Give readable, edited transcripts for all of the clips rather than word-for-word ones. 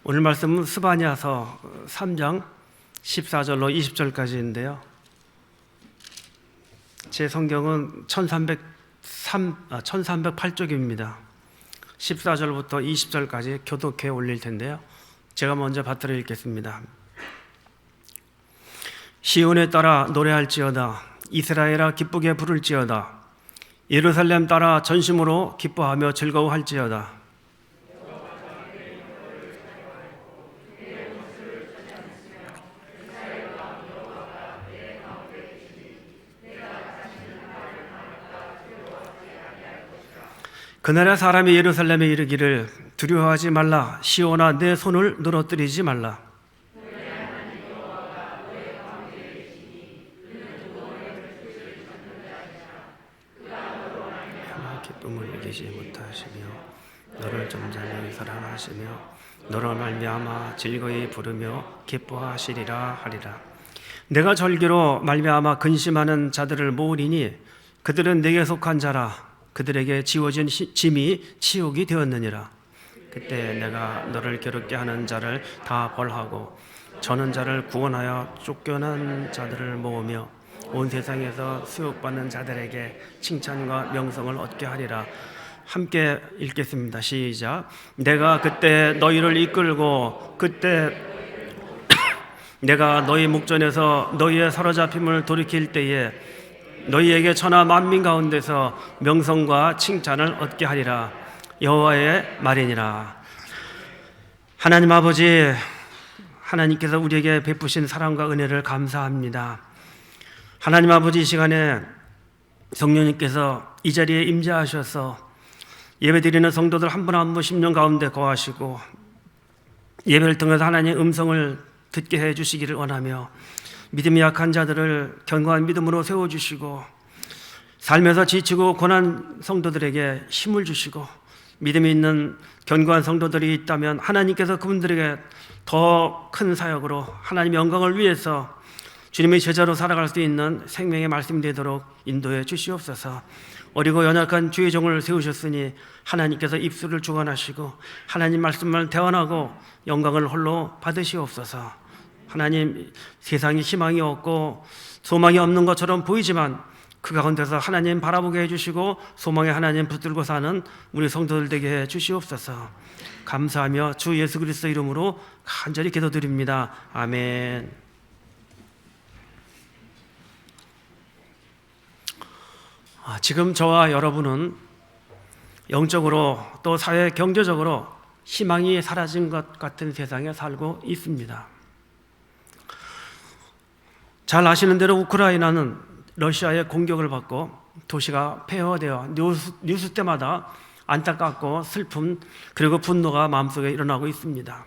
오늘 말씀은 스바냐서 3장 14절로 20절까지인데요. 제 성경은 1308쪽입니다. 14절부터 20절까지 교독해 올릴 텐데요. 제가 먼저 받들어 읽겠습니다. 시온에 따라 노래할지어다. 이스라엘아 기쁘게 부를지어다. 예루살렘 따라 전심으로 기뻐하며 즐거워할지어다. 그날에 사람이 예루살렘에 이르기를 두려워하지 말라. 시온아 내 손을 늘어뜨리지 말라. 기쁨을 이기지 못하시며 너를 잠잠히 사랑하시며 너로 말미암아 즐거이 부르며 기뻐하시리라 하리라. 내가 절기로 말미암아 근심하는 자들을 모으리니 그들은 내게 속한 자라. 그들에게 지워진 짐이 치욕이 되었느니라. 그때 내가 너를 괴롭게 하는 자를 다 벌하고 저는 자를 구원하여 쫓겨난 자들을 모으며 온 세상에서 수욕받는 자들에게 칭찬과 명성을 얻게 하리라. 함께 읽겠습니다. 시작. 내가 그때 너희를 이끌고 그때 내가 너희 목전에서 너희의 사로잡힘을 돌이킬 때에 너희에게 천하 만민 가운데서 명성과 칭찬을 얻게 하리라. 여호와의 말이니라. 하나님 아버지, 하나님께서 우리에게 베푸신 사랑과 은혜를 감사합니다. 하나님 아버지, 이 시간에 성령님께서 이 자리에 임재하셔서 예배드리는 성도들 한 분 한 분 심령 가운데 거하시고 예배를 통해서 하나님의 음성을 듣게 해주시기를 원하며 믿음이 약한 자들을 견고한 믿음으로 세워주시고 삶에서 지치고 고난 성도들에게 힘을 주시고 믿음이 있는 견고한 성도들이 있다면 하나님께서 그분들에게 더 큰 사역으로 하나님 영광을 위해서 주님의 제자로 살아갈 수 있는 생명의 말씀이 되도록 인도해 주시옵소서. 어리고 연약한 주의 종을 세우셨으니 하나님께서 입술을 주관하시고 하나님 말씀을 대언하고 영광을 홀로 받으시옵소서. 하나님, 세상에 희망이 없고 소망이 없는 것처럼 보이지만 그 가운데서 하나님 바라보게 해주시고 소망의 하나님 붙들고 사는 우리 성도들 되게 해주시옵소서. 감사하며 주 예수 그리스도 이름으로 간절히 기도드립니다. 아멘. 지금 저와 여러분은 영적으로 또 사회 경제적으로 희망이 사라진 것 같은 세상에 살고 있습니다. 잘 아시는 대로 우크라이나는 러시아의 공격을 받고 도시가 폐허되어 뉴스 때마다 안타깝고 슬픔 그리고 분노가 마음속에 일어나고 있습니다.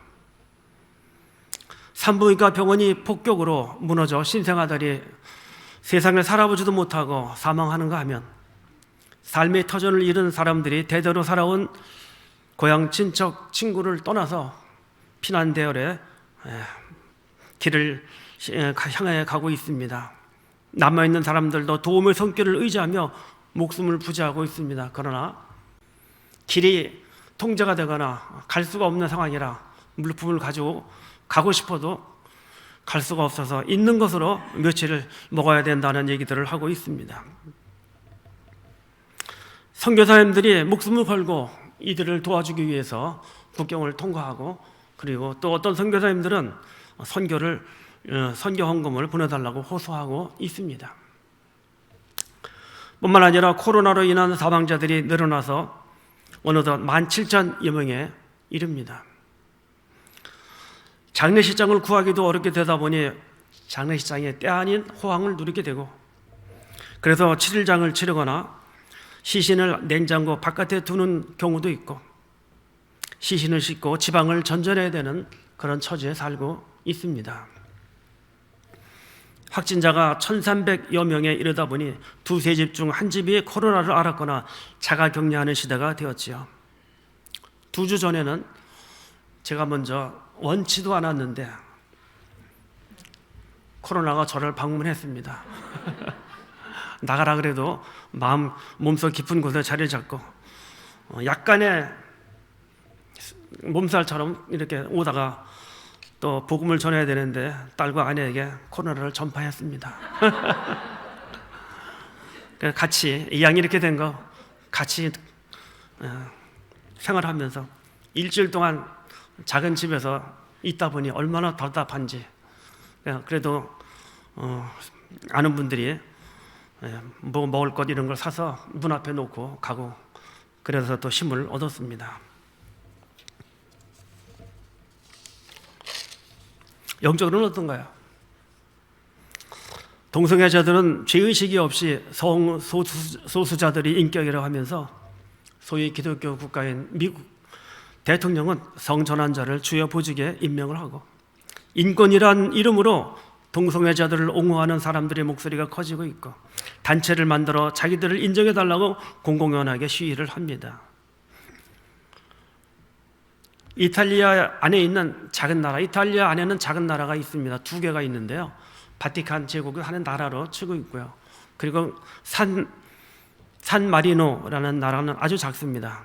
산부인과 병원이 폭격으로 무너져 신생아들이 세상을 살아보지도 못하고 사망하는가 하면 삶의 터전을 잃은 사람들이 대대로 살아온 고향 친척 친구를 떠나서 피난 대열에 길을 향해 가고 있습니다. 남아있는 사람들도 도움의 손길을 의지하며 목숨을 부지하고 있습니다. 그러나 길이 통제가 되거나 갈 수가 없는 상황이라 물품을 가지고 가고 싶어도 갈 수가 없어서 있는 것으로 며칠을 먹어야 된다는 얘기들을 하고 있습니다. 선교사님들이 목숨을 걸고 이들을 도와주기 위해서 국경을 통과하고 그리고 또 어떤 선교사님들은 선교 헌금을 보내달라고 호소하고 있습니다. 뿐만 아니라 코로나로 인한 사망자들이 늘어나서 어느덧 17,000여 명에 이릅니다. 장례식장을 구하기도 어렵게 되다 보니 장례식장에 때 아닌 호황을 누리게 되고 그래서 7일장을 치르거나 시신을 냉장고 바깥에 두는 경우도 있고 시신을 싣고 지방을 전전해야 되는 그런 처지에 살고 있습니다. 확진자가 1,300여 명에 이르다 보니 두세 집 중 한 집이 코로나를 앓았거나 자가 격리하는 시대가 되었지요. 2주 전에는 제가 먼저 원치도 않았는데 코로나가 저를 방문했습니다. 나가라 그래도 몸속 깊은 곳에 자리 잡고 약간의 몸살처럼 이렇게 오다가 또 복음을 전해야 되는데 딸과 아내에게 코로나를 전파했습니다. 같이 이왕 이렇게 된 거 같이 생활하면서 일주일 동안 작은 집에서 있다 보니 얼마나 답답한지. 그래도 아는 분들이 뭐 먹을 것 이런 걸 사서 문 앞에 놓고 가고, 그래서 또 힘을 얻었습니다. 영적으로는 어떤가요? 동성애자들은 죄의식이 없이 소수자들이 인격이라고 하면서 소위 기독교 국가인 미국 대통령은 성전환자를 주요 보직에 임명을 하고, 인권이란 이름으로 동성애자들을 옹호하는 사람들의 목소리가 커지고 있고, 단체를 만들어 자기들을 인정해달라고 공공연하게 시위를 합니다. 이탈리아 안에 있는 작은 나라, 이탈리아 안에는 작은 나라가 있습니다. 2개가 있는데요. 바티칸 제국을 하는 나라로 치고 있고요. 그리고 산 마리노라는 나라는 아주 작습니다.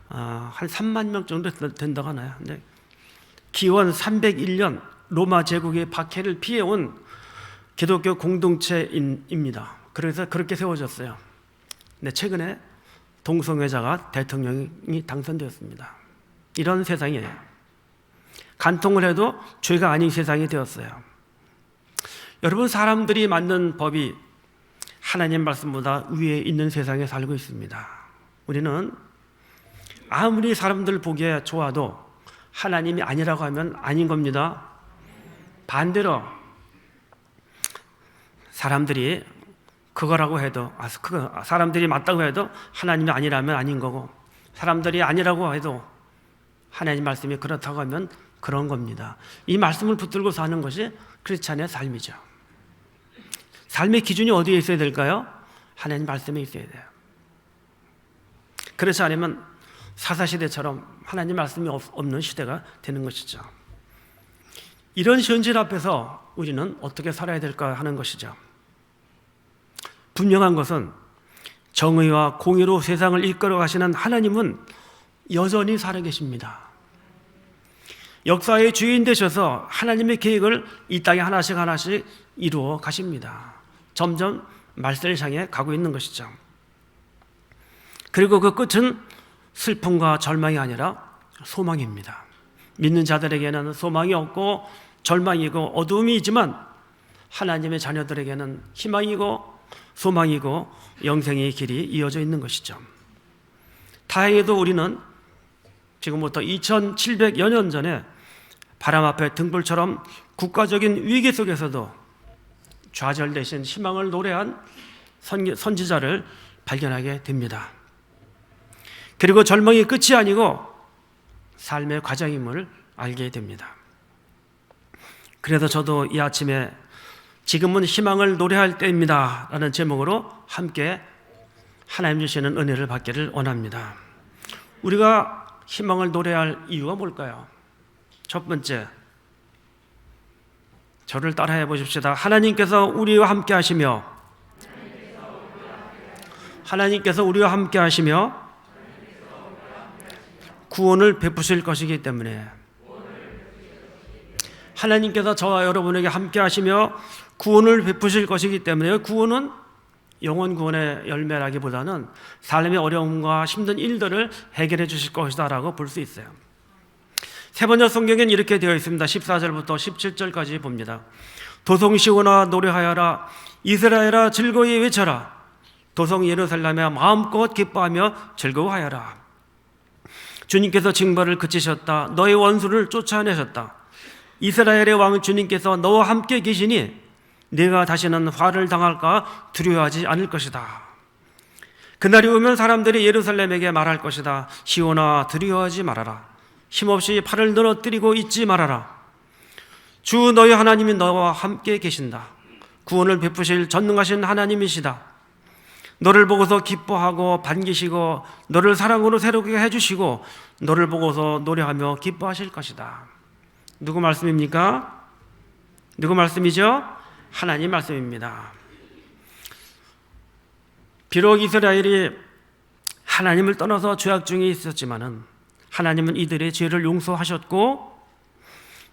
한 3만 명 정도 된다고 하나요? 근데 기원 301년 로마 제국의 박해를 피해온 기독교 공동체입니다. 그래서 그렇게 세워졌어요. 근데 최근에 동성애자가 대통령이 당선되었습니다. 이런 세상이에요. 간통을 해도 죄가 아닌 세상이 되었어요. 여러분, 사람들이 만든 법이 하나님 말씀보다 위에 있는 세상에 살고 있습니다. 우리는 아무리 사람들 보기에 좋아도 하나님이 아니라고 하면 아닌 겁니다. 반대로 사람들이 그거라고 해도, 사람들이 맞다고 해도 하나님이 아니라면 아닌 거고, 사람들이 아니라고 해도 하나님 말씀이 그렇다고 하면 그런 겁니다. 이 말씀을 붙들고 사는 것이 크리스찬의 삶이죠. 삶의 기준이 어디에 있어야 될까요? 하나님 말씀에 있어야 돼요. 그렇지 않으면 사사시대처럼 하나님 말씀이 없는 시대가 되는 것이죠. 이런 현실 앞에서 우리는 어떻게 살아야 될까 하는 것이죠. 분명한 것은 정의와 공의로 세상을 이끌어 가시는 하나님은 여전히 살아계십니다. 역사의 주인 되셔서 하나님의 계획을 이 땅에 하나씩 하나씩 이루어 가십니다. 점점 말세를 향해 가고 있는 것이죠. 그리고 그 끝은 슬픔과 절망이 아니라 소망입니다. 믿는 자들에게는 소망이 없고 절망이고 어두움이지만 하나님의 자녀들에게는 희망이고 소망이고 영생의 길이 이어져 있는 것이죠. 다행히도 우리는 지금부터 2700여 년 전에 바람 앞에 등불처럼 국가적인 위기 속에서도 좌절되신 희망을 노래한 선지자를 발견하게 됩니다. 그리고 절망이 끝이 아니고 삶의 과정임을 알게 됩니다. 그래서 저도 이 아침에 지금은 희망을 노래할 때입니다 라는 제목으로 함께 하나님 주시는 은혜를 받기를 원합니다. 우리가 희망을 노래할 이유가 뭘까요? 첫 번째, 저를 따라해 보십시다. 하나님께서 우리와 함께 하시며 구원을 베푸실 것이기 때문에, 하나님께서 저와 여러분에게 함께 하시며 구원을 베푸실 것이기 때문에, 구원은 영원 구원의 열매라기보다는 삶의 어려움과 힘든 일들을 해결해 주실 것이다 라고 볼 수 있어요. 세번역 성경에는 이렇게 되어 있습니다. 14절부터 17절까지 봅니다. 도성시온아 노래하여라, 이스라엘아 즐거이 외쳐라, 도성 예루살렘에 마음껏 기뻐하며 즐거워하여라. 주님께서 징벌을 그치셨다. 너의 원수를 쫓아내셨다. 이스라엘의 왕 주님께서 너와 함께 계시니 네가 다시는 화를 당할까 두려워하지 않을 것이다. 그날이 오면 사람들이 예루살렘에게 말할 것이다. 시온아 두려워하지 말아라. 힘없이 팔을 늘어뜨리고 있지 말아라. 주 너희 하나님이 너와 함께 계신다. 구원을 베푸실 전능하신 하나님이시다. 너를 보고서 기뻐하고 반기시고 너를 사랑으로 새롭게 해주시고 너를 보고서 노래하며 기뻐하실 것이다. 누구 말씀입니까? 누구 말씀이죠? 하나님 말씀입니다. 비록 이스라엘이 하나님을 떠나서 죄악 중에 있었지만은 하나님은 이들의 죄를 용서하셨고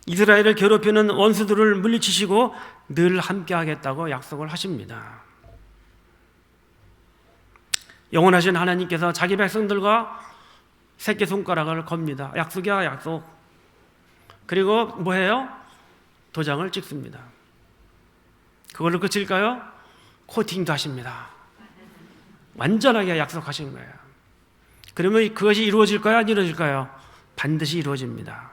이스라엘을 괴롭히는 원수들을 물리치시고 늘 함께하겠다고 약속을 하십니다. 영원하신 하나님께서 자기 백성들과 새끼손가락을 겁니다. 약속이야 약속. 그리고 뭐해요? 도장을 찍습니다. 그걸로 끝일까요? 코팅도 하십니다. 완전하게 약속하신 거예요. 그러면 그것이 이루어질까요? 안 이루어질까요? 반드시 이루어집니다.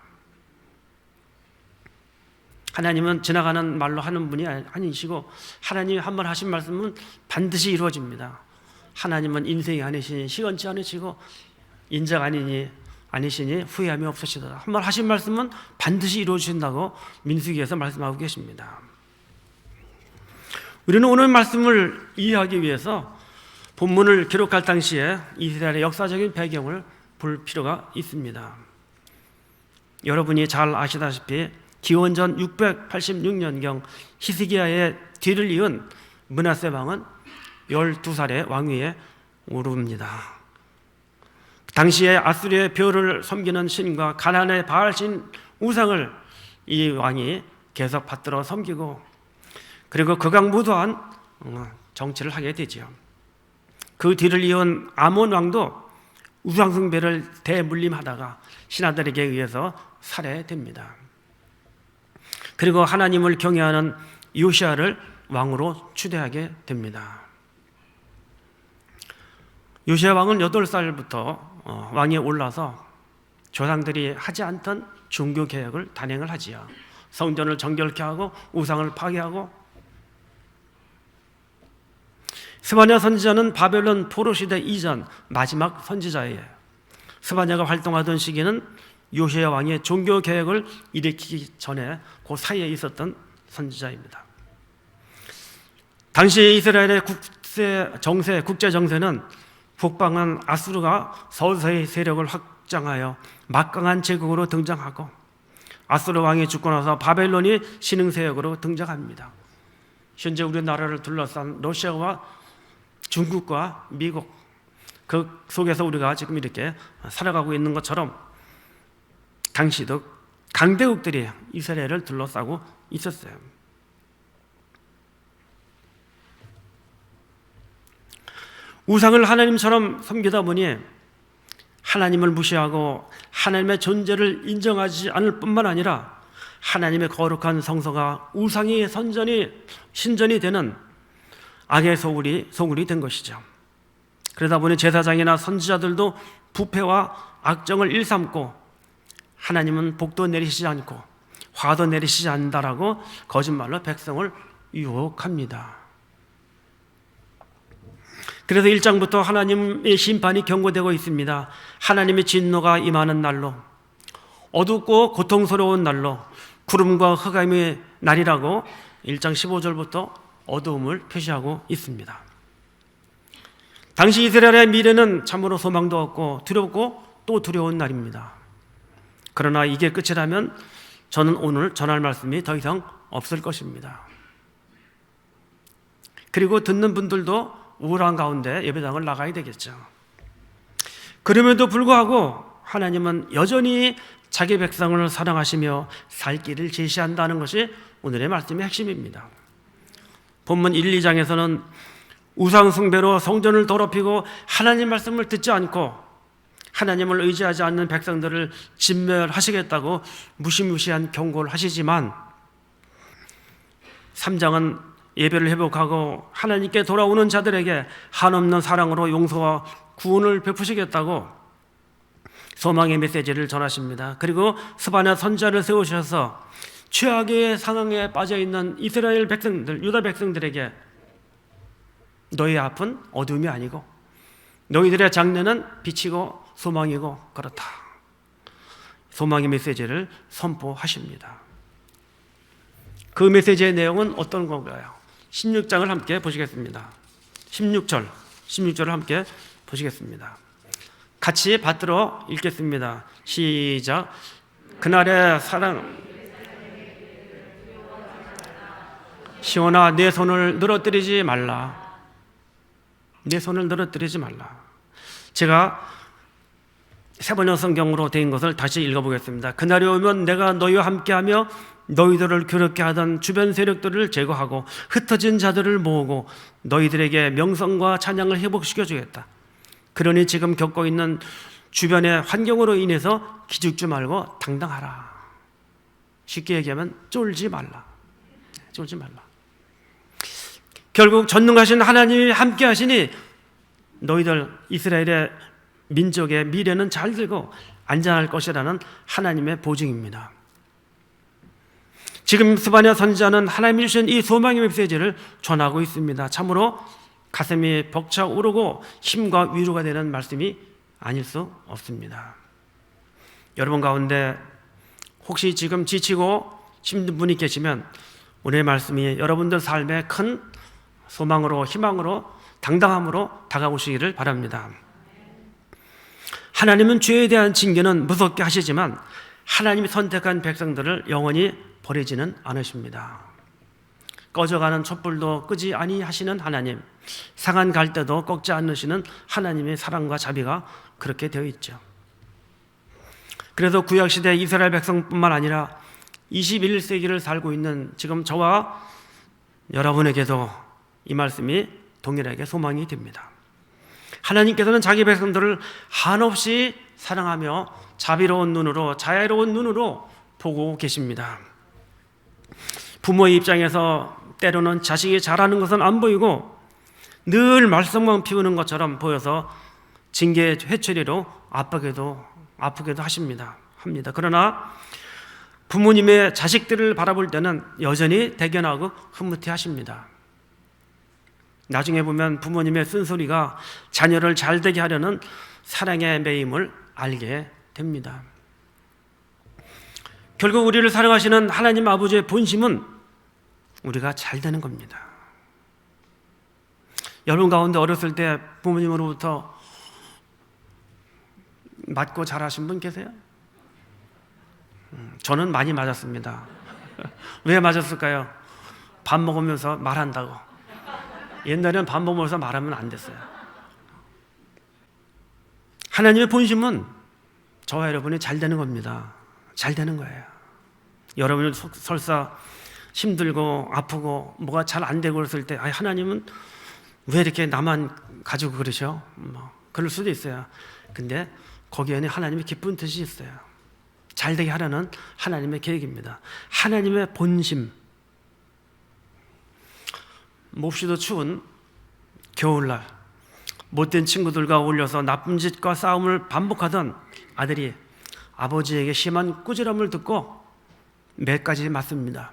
하나님은 지나가는 말로 하는 분이 아니시고 하나님이 한 번 하신 말씀은 반드시 이루어집니다. 하나님은 인생이 아니시니 시건치 않으시고 인자가 아니시니 후회함이 없으시더라. 한 번 하신 말씀은 반드시 이루어주신다고 민수기에서 말씀하고 계십니다. 우리는 오늘 말씀을 이해하기 위해서 본문을 기록할 당시에 이스라엘의 역사적인 배경을 볼 필요가 있습니다. 여러분이 잘 아시다시피 기원전 686년경 히스기야의 뒤를 이은 므낫세 왕은 12살의 왕위에 오릅니다. 당시에 아수리의 벼를 섬기는 신과 가나안의 바알신 우상을 이 왕이 계속 받들어 섬기고 그리고 극악무도한 정치를 하게 되죠. 그 뒤를 이은 아몬 왕도 우상 숭배를 대물림하다가 신하들에게 의해서 살해됩니다. 그리고 하나님을 경외하는 요시야를 왕으로 추대하게 됩니다. 요시야 왕은 8살부터 왕위에 올라서 조상들이 하지 않던 종교 개혁을 단행을 하지요. 성전을 정결케 하고 우상을 파괴하고 스바냐 선지자는 바벨론 포로 시대 이전 마지막 선지자예요. 스바냐가 활동하던 시기는 요시야 왕의 종교 개혁을 일으키기 전에 그 사이에 있었던 선지자입니다. 당시 이스라엘의 국제 정세는 북방은 아수르가 서서히 세력을 확장하여 막강한 제국으로 등장하고 아수르 왕이 죽고 나서 바벨론이 신흥 세력으로 등장합니다. 현재 우리나라를 둘러싼 러시아와 중국과 미국 그 속에서 우리가 지금 이렇게 살아가고 있는 것처럼 당시도 강대국들이 이스라엘을 둘러싸고 있었어요. 우상을 하나님처럼 섬기다 보니 하나님을 무시하고 하나님의 존재를 인정하지 않을 뿐만 아니라 하나님의 거룩한 성소가 우상의 신전이 되는 악의 소굴이 된 것이죠. 그러다 보니 제사장이나 선지자들도 부패와 악정을 일삼고 하나님은 복도 내리시지 않고 화도 내리시지 않는다라고 거짓말로 백성을 유혹합니다. 그래서 1장부터 하나님의 심판이 경고되고 있습니다. 하나님의 진노가 임하는 날로, 어둡고 고통스러운 날로, 구름과 흑암의 날이라고 1장 15절부터 어두움을 표시하고 있습니다. 당시 이스라엘의 미래는 참으로 소망도 없고 두렵고 또 두려운 날입니다. 그러나 이게 끝이라면 저는 오늘 전할 말씀이 더 이상 없을 것입니다. 그리고 듣는 분들도 우울한 가운데 예배당을 나가야 되겠죠. 그럼에도 불구하고 하나님은 여전히 자기 백성을 사랑하시며 살 길을 제시한다는 것이 오늘의 말씀의 핵심입니다. 본문 1, 2장에서는 우상 숭배로 성전을 더럽히고 하나님 말씀을 듣지 않고 하나님을 의지하지 않는 백성들을 진멸하시겠다고 무시무시한 경고를 하시지만 3장은 예배를 회복하고 하나님께 돌아오는 자들에게 한없는 사랑으로 용서와 구원을 베푸시겠다고 소망의 메시지를 전하십니다. 그리고 스바냐 선지자를 세우셔서 최악의 상황에 빠져있는 이스라엘 백성들, 유다 백성들에게 너희 앞은 어둠이 아니고 너희들의 장래는 빛이고 소망이고 그렇다. 소망의 메시지를 선포하십니다. 그 메시지의 내용은 어떤 건가요? 16장을 함께 보시겠습니다. 16절을 함께 보시겠습니다. 같이 받들어 읽겠습니다. 시작. 그날의 사랑 시온아 내 손을 늘어뜨리지 말라. 내 손을 늘어뜨리지 말라. 제가 세번역 성경으로 된 것을 다시 읽어보겠습니다. 그날이 오면 내가 너희와 함께하며 너희들을 괴롭게 하던 주변 세력들을 제거하고 흩어진 자들을 모으고 너희들에게 명성과 찬양을 회복시켜 주겠다. 그러니 지금 겪고 있는 주변의 환경으로 인해서 기죽지 말고 당당하라. 쉽게 얘기하면 쫄지 말라. 쫄지 말라. 결국 전능하신 하나님이 함께 하시니 너희들 이스라엘의 민족의 미래는 잘 되고 안전할 것이라는 하나님의 보증입니다. 지금 스바냐 선지자는 하나님이 주신 이 소망의 메시지를 전하고 있습니다. 참으로 가슴이 벅차오르고 힘과 위로가 되는 말씀이 아닐 수 없습니다. 여러분 가운데 혹시 지금 지치고 힘든 분이 계시면 오늘의 말씀이 여러분들 삶에 큰 소망으로, 희망으로, 당당함으로 다가오시기를 바랍니다. 하나님은 죄에 대한 징계는 무섭게 하시지만 하나님이 선택한 백성들을 영원히 버리지는 않으십니다. 꺼져가는 촛불도 끄지 아니하시는 하나님, 상한 갈대도 꺾지 않으시는 하나님의 사랑과 자비가 그렇게 되어 있죠. 그래서 구약시대 이스라엘 백성뿐만 아니라 21세기를 살고 있는 지금 저와 여러분에게도 이 말씀이 동일하게 소망이 됩니다. 하나님께서는 자기 백성들을 한없이 사랑하며 자비로운 눈으로, 자애로운 눈으로 보고 계십니다. 부모의 입장에서 때로는 자식이 잘하는 것은 안 보이고 늘 말썽만 피우는 것처럼 보여서 징계 회초리로 아프게도 합니다. 그러나 부모님의 자식들을 바라볼 때는 여전히 대견하고 흐뭇해 하십니다. 나중에 보면 부모님의 쓴소리가 자녀를 잘되게 하려는 사랑의 매임을 알게 됩니다. 결국 우리를 사랑하시는 하나님 아버지의 본심은 우리가 잘 되는 겁니다. 여러분 가운데 어렸을 때 부모님으로부터 맞고 자라신 분 계세요? 저는 많이 맞았습니다. 왜 맞았을까요? 밥 먹으면서 말한다고. 옛날에는 밥 먹으면서 말하면 안 됐어요. 하나님의 본심은 저와 여러분이 잘 되는 겁니다. 잘 되는 거예요. 여러분이 설사 힘들고 아프고 뭐가 잘 안 되고 그랬을 때 하나님은 왜 이렇게 나만 가지고 그러셔? 그럴 수도 있어요. 근데 거기에는 하나님의 기쁜 뜻이 있어요. 잘 되게 하려는 하나님의 계획입니다. 하나님의 본심. 몹시도 추운 겨울날 못된 친구들과 어울려서 나쁜 짓과 싸움을 반복하던 아들이 아버지에게 심한 꾸지람을 듣고 매까지 맞습니다.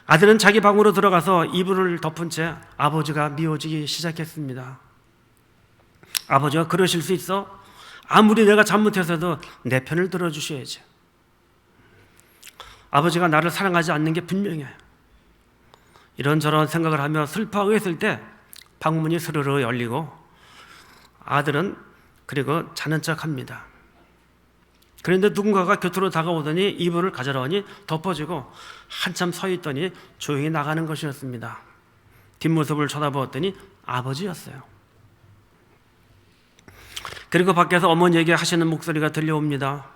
아들은 자기 방으로 들어가서 이불을 덮은 채 아버지가 미워지기 시작했습니다. 아버지가 그러실 수 있어? 아무리 내가 잘못해서도 내 편을 들어주셔야지. 아버지가 나를 사랑하지 않는 게 분명해요. 이런저런 생각을 하며 슬퍼하고 있을 때 방문이 스르르 열리고 아들은 그리고 자는 척합니다. 그런데 누군가가 곁으로 다가오더니 이불을 가져라 하니 덮어지고 한참 서 있더니 조용히 나가는 것이었습니다. 뒷모습을 쳐다보았더니 아버지였어요. 그리고 밖에서 어머니에게 하시는 목소리가 들려옵니다.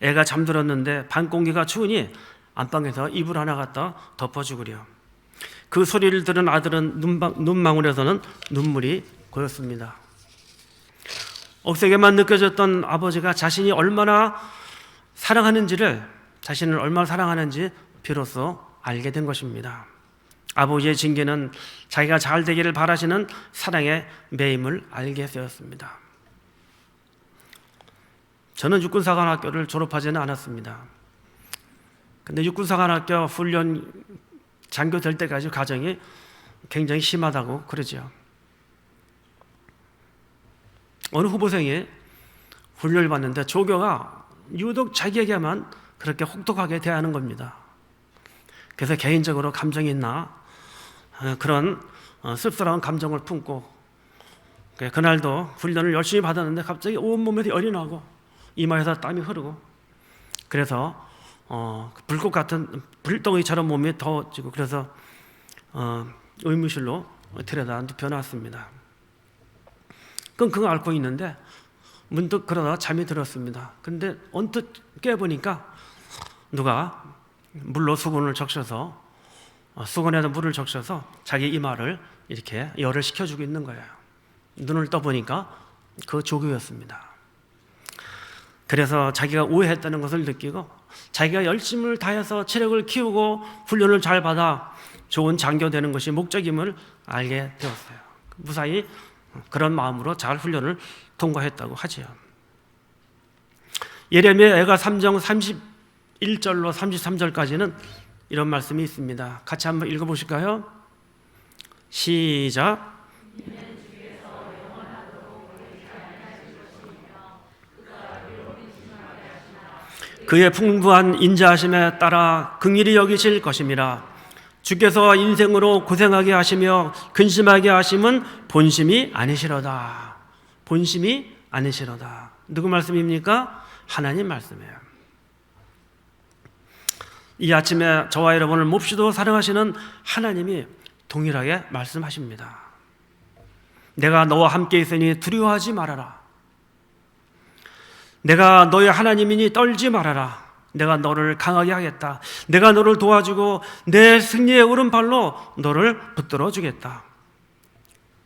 애가 잠들었는데 밤 공기가 추우니 안방에서 이불 하나 갖다 덮어주구려. 그 소리를 들은 아들은 눈망울에서는 눈물이 고였습니다. 억세게만 느껴졌던 아버지가 자신을 얼마나 사랑하는지 비로소 알게 된 것입니다. 아버지의 징계는 자기가 잘 되기를 바라시는 사랑의 매임을 알게 되었습니다. 저는 육군사관학교를 졸업하지는 않았습니다. 근데 육군사관학교 훈련 장교될 때까지 과정이 굉장히 심하다고 그러죠. 어느 후보생이 훈련을 받는데 조교가 유독 자기에게만 그렇게 혹독하게 대하는 겁니다. 그래서 개인적으로 감정이 있나 그런 씁쓸한 감정을 품고 그날도 훈련을 열심히 받았는데 갑자기 온몸에서 열이 나고 이마에서 땀이 흐르고 그래서 불꽃 같은 불덩이처럼 몸이 더워지고 그래서 의무실로 데려다 눕혀놨습니다. 끙끙 앓고 있는데 문득 그러다가 잠이 들었습니다. 근데 언뜻 깨보니까 누가 물로 수건을 적셔서 수건에다 물을 적셔서 자기 이마를 이렇게 열을 식혀주고 있는 거예요. 눈을 떠보니까 그 조교였습니다. 그래서 자기가 오해했다는 것을 느끼고 자기가 열심을 다해서 체력을 키우고 훈련을 잘 받아 좋은 장교 되는 것이 목적임을 알게 되었어요. 무사히 그런 마음으로 잘 훈련을 통과했다고 하지요. 예레미야 애가 3장 31절로 33절까지는 이런 말씀이 있습니다. 같이 한번 읽어보실까요? 시작. 그의 풍부한 인자하심에 따라 긍휼히 여기실 것임이라. 주께서 인생으로 고생하게 하시며 근심하게 하심은 본심이 아니시로다. 본심이 아니시로다. 누구 말씀입니까? 하나님 말씀이에요. 이 아침에 저와 여러분을 몹시도 사랑하시는 하나님이 동일하게 말씀하십니다. 내가 너와 함께 있으니 두려워하지 말아라. 내가 너의 하나님이니 떨지 말아라. 내가 너를 강하게 하겠다. 내가 너를 도와주고 내 승리의 오른팔로 너를 붙들어 주겠다.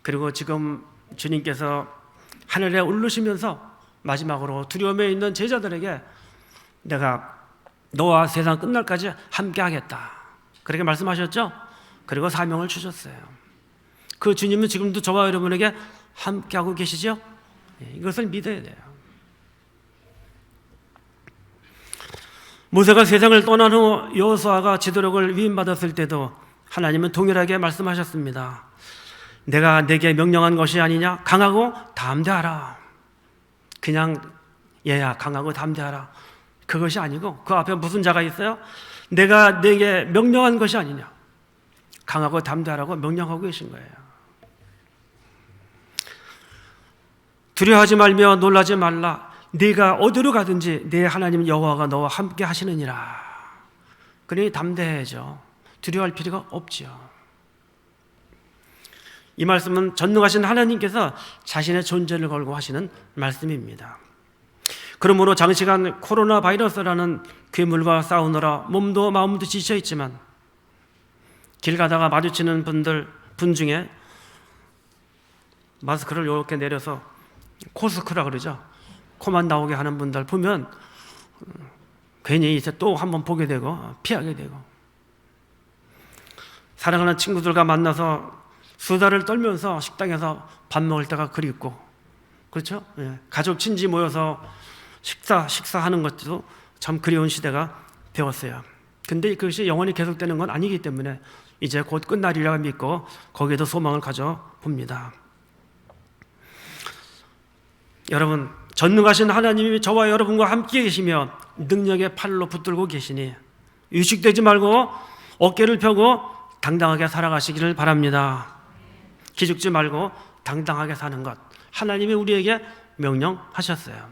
그리고 지금 주님께서 하늘에 울르시면서 마지막으로 두려움에 있는 제자들에게 내가 너와 세상 끝날까지 함께 하겠다. 그렇게 말씀하셨죠? 그리고 사명을 주셨어요. 그 주님은 지금도 저와 여러분에게 함께하고 계시죠? 이것을 믿어야 돼요. 모세가 세상을 떠난 후 여호수아가 지도력을 위임받았을 때도 하나님은 동일하게 말씀하셨습니다. 내가 내게 명령한 것이 아니냐? 강하고 담대하라. 그냥 얘야 강하고 담대하라. 그것이 아니고 그 앞에 무슨 자가 있어요? 내가 내게 명령한 것이 아니냐? 강하고 담대하라고 명령하고 계신 거예요. 두려워하지 말며 놀라지 말라. 네가 어디로 가든지 네 하나님 여호와가 너와 함께 하시느니라. 그러니 담대해져. 두려워할 필요가 없지요. 이 말씀은 전능하신 하나님께서 자신의 존재를 걸고 하시는 말씀입니다. 그러므로 장시간 코로나 바이러스라는 괴물과 싸우느라 몸도 마음도 지쳐 있지만 길 가다가 마주치는 분 중에 마스크를 이렇게 내려서 코스크라 그러죠. 코만 나오게 하는 분들 보면 괜히 이제 또 한번 보게 되고 피하게 되고, 사랑하는 친구들과 만나서 수다를 떨면서 식당에서 밥 먹을 때가 그립고, 그렇죠? 가족 친지 모여서 식사하는 것도 참 그리운 시대가 되었어요. 근데 그것이 영원히 계속되는 건 아니기 때문에 이제 곧 끝나리라 믿고 거기에도 소망을 가져봅니다. 여러분, 전능하신 하나님이 저와 여러분과 함께 계시며 능력의 팔로 붙들고 계시니 위축되지 말고 어깨를 펴고 당당하게 살아가시기를 바랍니다. 기죽지 말고 당당하게 사는 것, 하나님이 우리에게 명령하셨어요.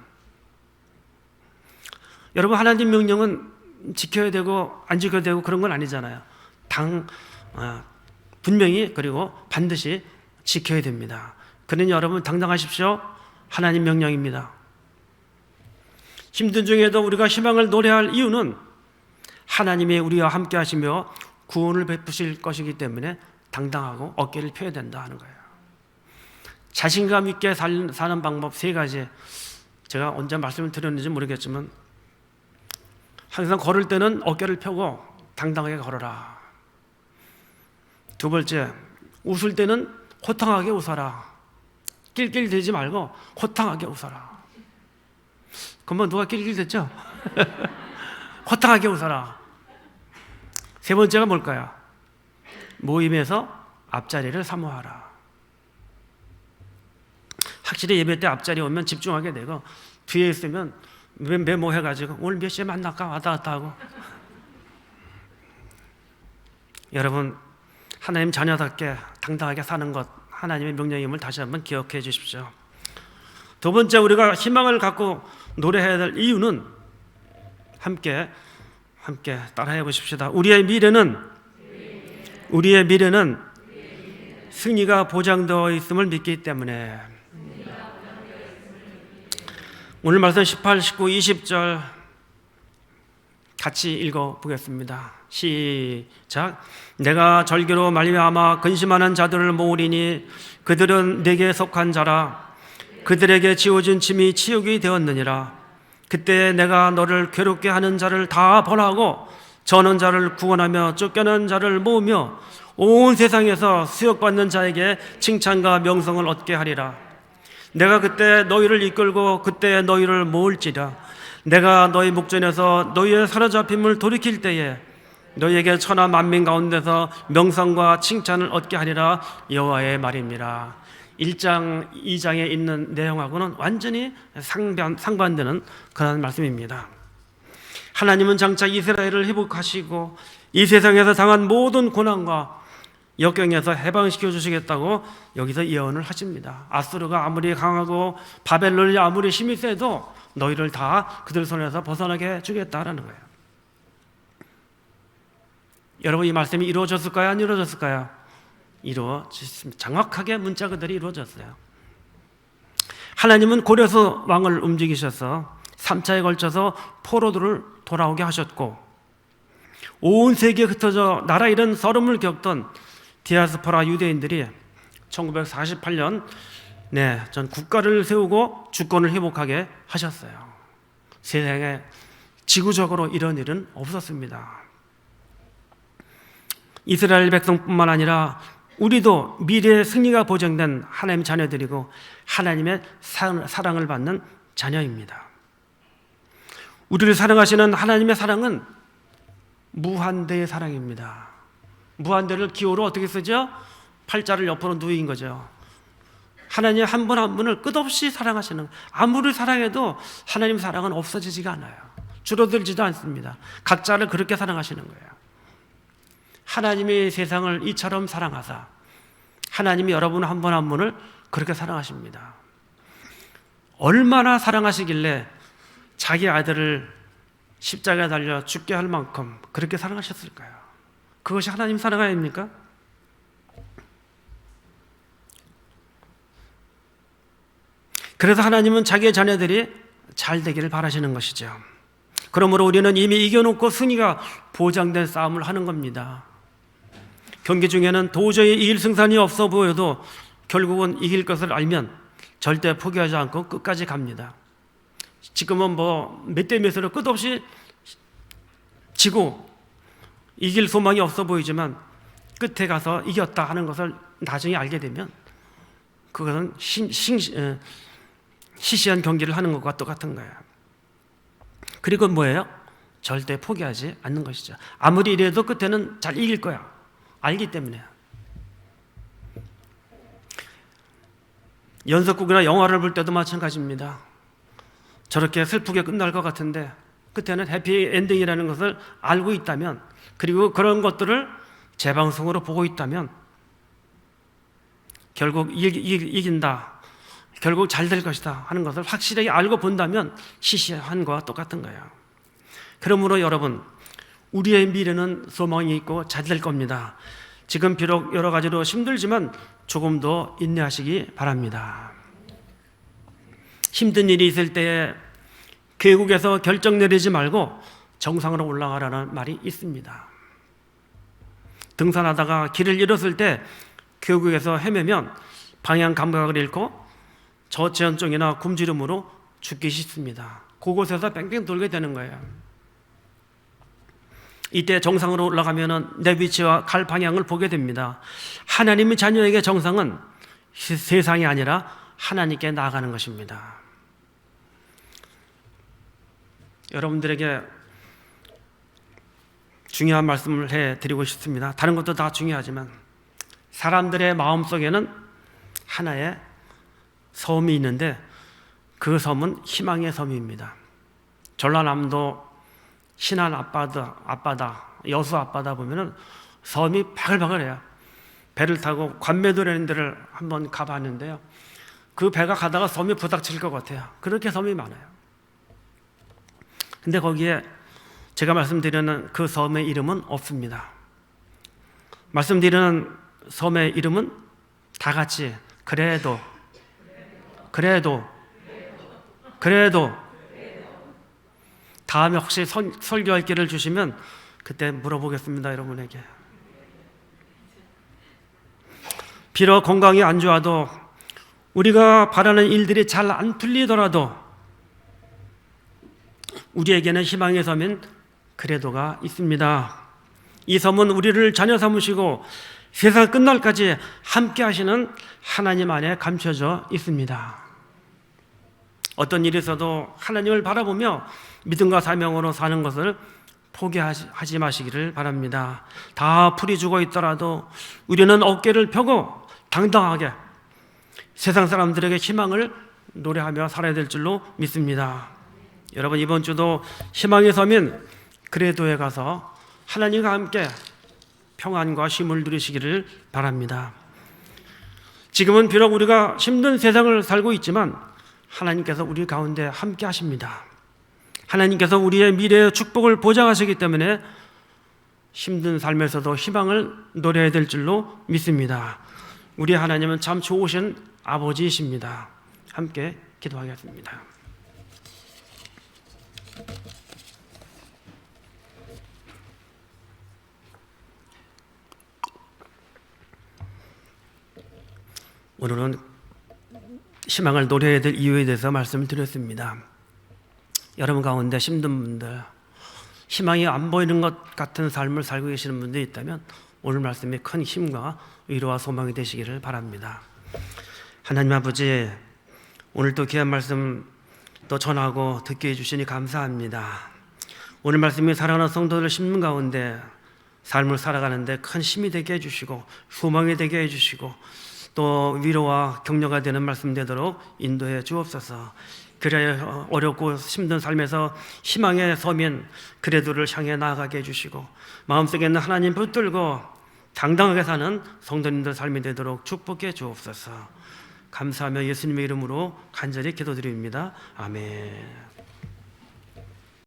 여러분, 하나님 명령은 지켜야 되고 안 지켜야 되고 그런 건 아니잖아요. 분명히 그리고 반드시 지켜야 됩니다. 그러니 여러분 당당하십시오. 하나님 명령입니다. 힘든 중에도 우리가 희망을 노래할 이유는 하나님이 우리와 함께 하시며 구원을 베푸실 것이기 때문에 당당하고 어깨를 펴야 된다 하는 거예요. 자신감 있게 사는 방법 3가지, 제가 언제 말씀을 드렸는지 모르겠지만 항상 걸을 때는 어깨를 펴고 당당하게 걸어라. 2번째, 웃을 때는 호탕하게 웃어라. 낄낄대지 말고 호탕하게 웃어라. 그러면 누가 낄낄댔죠? 호탕하게 웃어라. 3번째가 뭘까요? 모임에서 앞자리를 사모하라. 확실히 예배 때 앞자리 오면 집중하게 되고, 뒤에 있으면 메모해가지고 오늘 몇 시에 만날까 왔다 갔다 하고. 여러분, 하나님 자녀답게 당당하게 사는 것, 하나님의 명령임을 다시 한번 기억해 주십시오. 2번째, 우리가 희망을 갖고 노래해야 될 이유는 함께 따라해 보십시다. 우리의 미래는 승리가 보장되어 있음을 믿기 때문에. 오늘 말씀 18, 19, 20절 같이 읽어보겠습니다. 시작. 내가 절기로 말미암아 근심하는 자들을 모으리니 그들은 내게 속한 자라. 그들에게 지어진 짐이 치욕이 되었느니라. 그때 내가 너를 괴롭게 하는 자를 다 벌하고 저는 자를 구원하며 쫓겨난 자를 모으며 온 세상에서 수욕받는 자에게 칭찬과 명성을 얻게 하리라. 내가 그때 너희를 이끌고 그때 너희를 모을지라. 내가 너희 목전에서 너희의 사로잡힘을 돌이킬 때에 너희에게 천하 만민 가운데서 명성과 칭찬을 얻게 하리라. 여호와의 말입니다. 1장, 2장에 있는 내용하고는 완전히 상반되는 그런 말씀입니다. 하나님은 장차 이스라엘을 회복하시고 이 세상에서 당한 모든 고난과 역경에서 해방시켜 주시겠다고 여기서 예언을 하십니다. 아수르가 아무리 강하고 바벨론이 아무리 힘이 세도 너희를 다 그들 손에서 벗어나게 해주겠다라는 거예요. 여러분, 이 말씀이 이루어졌을까요? 안 이루어졌을까요? 이루어졌습니다. 정확하게 문자 그대로 이루어졌어요. 하나님은 고레스 왕을 움직이셔서 3차에 걸쳐서 포로들을 돌아오게 하셨고, 온 세계에 흩어져 나라 잃은 서름을 겪던 디아스포라 유대인들이 1948년 전 국가를 세우고 주권을 회복하게 하셨어요. 세상에 지구적으로 이런 일은 없었습니다. 이스라엘 백성뿐만 아니라 우리도 미래의 승리가 보장된 하나님의 자녀들이고 하나님의 사랑을 받는 자녀입니다. 우리를 사랑하시는 하나님의 사랑은 무한대의 사랑입니다. 무한대를 기호로 어떻게 쓰죠? 팔자를 옆으로 누인 거죠. 하나님 한 분 한 분을 끝없이 사랑하시는, 아무리 사랑해도 하나님 사랑은 없어지지가 않아요. 줄어들지도 않습니다. 각자를 그렇게 사랑하시는 거예요. 하나님이 세상을 이처럼 사랑하사 하나님이 여러분 한 분 한 분을 그렇게 사랑하십니다. 얼마나 사랑하시길래 자기 아들을 십자가에 달려 죽게 할 만큼 그렇게 사랑하셨을까요? 그것이 하나님 사랑 아닙니까? 그래서 하나님은 자기의 자녀들이 잘 되기를 바라시는 것이죠. 그러므로 우리는 이미 이겨놓고 승리가 보장된 싸움을 하는 겁니다. 경기 중에는 도저히 이길 승산이 없어 보여도 결국은 이길 것을 알면 절대 포기하지 않고 끝까지 갑니다. 지금은 몇 대 몇으로 끝없이 지고 이길 소망이 없어 보이지만 끝에 가서 이겼다 하는 것을 나중에 알게 되면 그것은 시시한 경기를 하는 것과 똑같은 거예요. 그리고 뭐예요? 절대 포기하지 않는 것이죠. 아무리 이래도 끝에는 잘 이길 거야. 알기 때문에. 연속극이나 영화를 볼 때도 마찬가지입니다. 저렇게 슬프게 끝날 것 같은데 끝에는 해피엔딩이라는 것을 알고 있다면, 그리고 그런 것들을 재방송으로 보고 있다면 결국 이긴다, 결국 잘 될 것이다 하는 것을 확실하게 알고 본다면 시시한 것과 똑같은 거예요. 그러므로 여러분, 우리의 미래는 소망이 있고 잘 될 겁니다. 지금 비록 여러 가지로 힘들지만 조금 더 인내하시기 바랍니다. 힘든 일이 있을 때에 계곡에서 결정 내리지 말고 정상으로 올라가라는 말이 있습니다. 등산하다가 길을 잃었을 때 계곡에서 헤매면 방향 감각을 잃고 저체온증이나 굶주림으로 죽기 쉽습니다. 그곳에서 뺑뺑 돌게 되는 거예요. 이때 정상으로 올라가면 내 위치와 갈 방향을 보게 됩니다. 하나님의 자녀에게 정상은 세상이 아니라 하나님께 나아가는 것입니다. 여러분들에게 중요한 말씀을 해드리고 싶습니다. 다른 것도 다 중요하지만 사람들의 마음속에는 하나의 섬이 있는데 그 섬은 희망의 섬입니다. 전라남도 신안 앞바다, 여수 앞바다 보면은 섬이 바글바글해요. 배를 타고 관매도라는 데를 한번 가봤는데요. 그 배가 가다가 섬이 부닥칠 것 같아요. 그렇게 섬이 많아요. 근데 거기에 제가 말씀드리는 그 섬의 이름은 없습니다. 말씀드리는 섬의 이름은 다 같이 그래도 그래도 다음에 혹시 설교할 기회를 주시면 그때 물어보겠습니다, 여러분에게. 비록 건강이 안 좋아도, 우리가 바라는 일들이 잘 안 풀리더라도 우리에게는 희망의 섬인 그래도가 있습니다. 이 섬은 우리를 자녀 삼으시고 세상 끝날까지 함께 하시는 하나님 안에 감춰져 있습니다. 어떤 일이 있어도 하나님을 바라보며 믿음과 사명으로 사는 것을 포기하지 마시기를 바랍니다. 다 풀이 죽어 있더라도 우리는 어깨를 펴고 당당하게 세상 사람들에게 희망을 노래하며 살아야 될 줄로 믿습니다. 여러분, 이번 주도 희망의 섬인 그래도에 가서 하나님과 함께 평안과 쉼을 누리시기를 바랍니다. 지금은 비록 우리가 힘든 세상을 살고 있지만 하나님께서 우리 가운데 함께 하십니다. 하나님께서 우리의 미래의 축복을 보장하시기 때문에 힘든 삶에서도 희망을 노려야 될 줄로 믿습니다. 우리 하나님은 참 좋으신 아버지이십니다. 함께 기도하겠습니다. 오늘은 희망을 노려야 될 이유에 대해서 말씀을 드렸습니다. 여러분 가운데 힘든 분들, 희망이 안 보이는 것 같은 삶을 살고 계시는 분들이 있다면 오늘 말씀이 큰 힘과 위로와 소망이 되시기를 바랍니다. 하나님 아버지, 오늘 또 귀한 말씀 또 전하고 듣게 해주시니 감사합니다. 오늘 말씀이 사랑하는 성도들 심는 가운데 삶을 살아가는데 큰 힘이 되게 해주시고 소망이 되게 해주시고 또 위로와 격려가 되는 말씀 되도록 인도해 주옵소서. 그래야 어렵고 힘든 삶에서 희망의 서민 그래도를 향해 나아가게 해주시고 마음속에 있는 하나님 붙들고 당당하게 사는 성도님들 삶이 되도록 축복해 주옵소서. 감사하며 예수님의 이름으로 간절히 기도드립니다. 아멘.